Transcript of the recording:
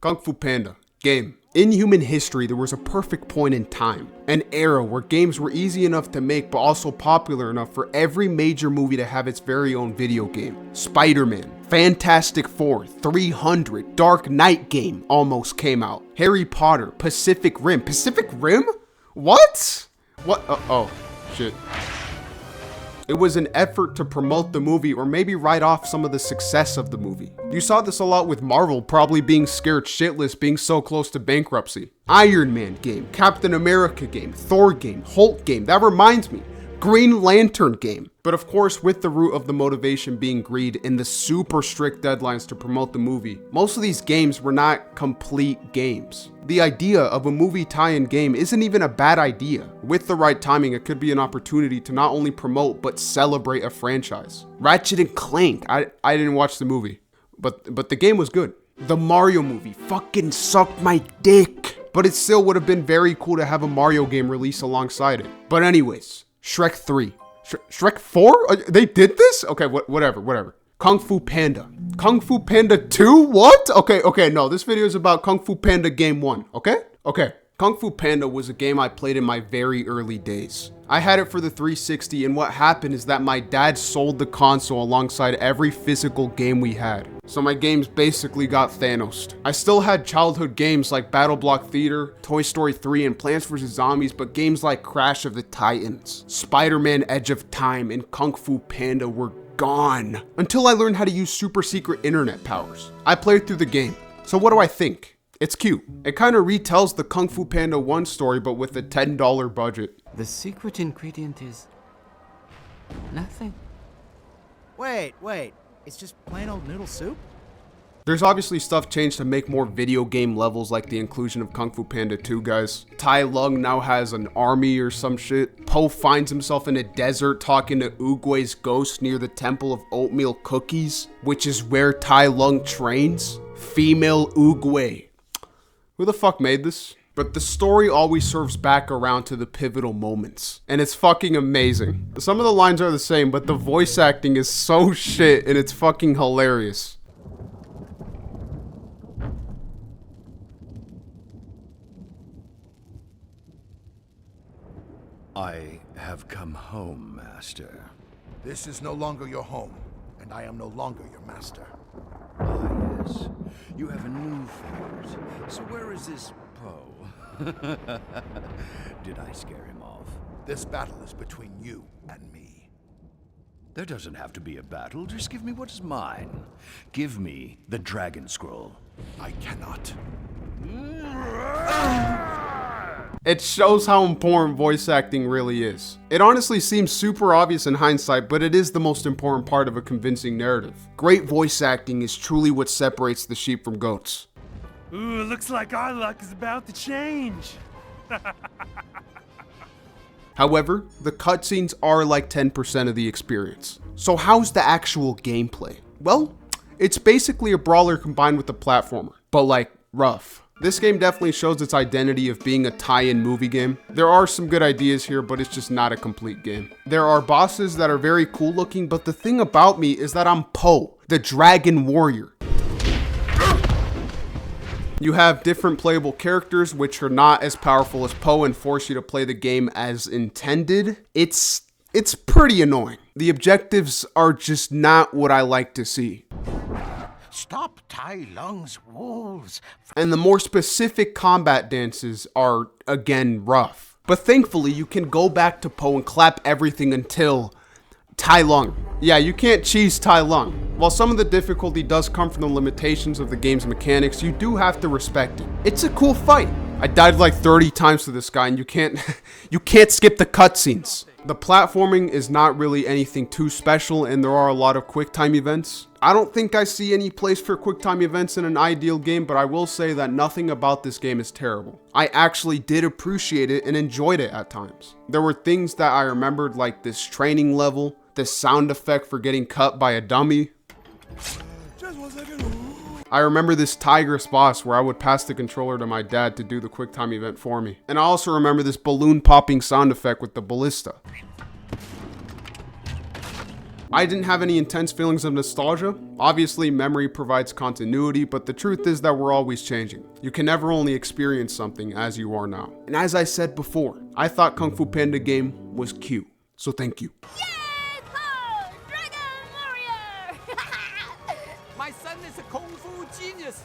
Kung Fu Panda Game. In human history, there was a perfect point in time, an era where games were easy enough to make but also popular enough for every major movie to have its very own video game. Spider-Man, Fantastic Four, 300, Dark Knight game almost came out. Harry Potter, Pacific Rim. Pacific Rim? What? What? Oh, shit. It was an effort to promote the movie or maybe write off some of the success of the movie. You saw this a lot with Marvel probably being scared shitless being so close to bankruptcy. Iron Man game, Captain America game, Thor game, Hulk game. That reminds me, Green Lantern game. But of course, with the root of the motivation being greed and the super strict deadlines to promote the movie, most of these games were not complete games. The idea of a movie tie-in game isn't even a bad idea. With the right timing, it could be an opportunity to not only promote, but celebrate a franchise. Ratchet and Clank, I didn't watch the movie, but the game was good. The Mario movie fucking sucked my dick, but it still would have been very cool to have a Mario game release alongside it. But anyways, Shrek 3. Shrek 4? They did this? Okay, whatever. Kung Fu Panda. Kung Fu Panda 2? What? Okay, no, this video is about Kung Fu Panda Game 1, okay? Okay. Kung Fu Panda was a game I played in my very early days. I had it for the 360, and what happened is that my dad sold the console alongside every physical game we had. So my games basically got Thanos'd. I still had childhood games like Battle Block Theater, Toy Story 3, and Plants vs. Zombies, but games like Crash of the Titans, Spider-Man Edge of Time, and Kung Fu Panda were gone. Until I learned how to use super secret internet powers. I played through the game. So what do I think? It's cute. It kind of retells the Kung Fu Panda 1 story, but with a $10 budget. The secret ingredient is nothing. Wait. It's just plain old noodle soup? There's obviously stuff changed to make more video game levels, like the inclusion of Kung Fu Panda 2, guys. Tai Lung now has an army or some shit. Po finds himself in a desert talking to Oogway's ghost near the Temple of Oatmeal Cookies, which is where Tai Lung trains. Female Oogway. Who the fuck made this? But the story always serves back around to the pivotal moments. And it's fucking amazing. Some of the lines are the same, but the voice acting is so shit and it's fucking hilarious. I have come home, Master. This is no longer your home, and I am no longer your master. Ah, yes. You have a new favorite. So where is this Poe? Did I scare him off? This battle is between you and me. There doesn't have to be a battle. Just give me what is mine. Give me the Dragon Scroll. I cannot. It shows how important voice acting really is. It honestly seems super obvious in hindsight, but it is the most important part of a convincing narrative. Great voice acting is truly what separates the sheep from goats. Ooh, looks like our luck is about to change. However, the cutscenes are like 10% of the experience. So how's the actual gameplay? Well, it's basically a brawler combined with a platformer, but like rough. This game definitely shows its identity of being a tie-in movie game. There are some good ideas here, but it's just not a complete game. There are bosses that are very cool looking, but the thing about me is that I'm Po, the Dragon Warrior. You have different playable characters, which are not as powerful as Po and force you to play the game as intended. It's pretty annoying. The objectives are just not what I like to see. Stop Tai Lung's wolves. And the more specific combat dances are, again, rough. But thankfully, you can go back to Po and clap everything until Tai Lung. Yeah, you can't cheese Tai Lung. While some of the difficulty does come from the limitations of the game's mechanics, you do have to respect it. It's a cool fight. I died like 30 times to this guy, and you can't skip the cutscenes. The platforming is not really anything too special, and there are a lot of quick time events. I don't think I see any place for quick time events in an ideal game, but I will say that nothing about this game is terrible. I actually did appreciate it and enjoyed it at times. There were things that I remembered, like this training level, this sound effect for getting cut by a dummy. I remember this Tigress boss where I would pass the controller to my dad to do the quick time event for me. And I also remember this balloon popping sound effect with the ballista. I didn't have any intense feelings of nostalgia. Obviously, memory provides continuity, but the truth is that we're always changing. You can never only experience something as you are now. And as I said before, I thought Kung Fu Panda Game was cute. So thank you. My son is a kung fu genius.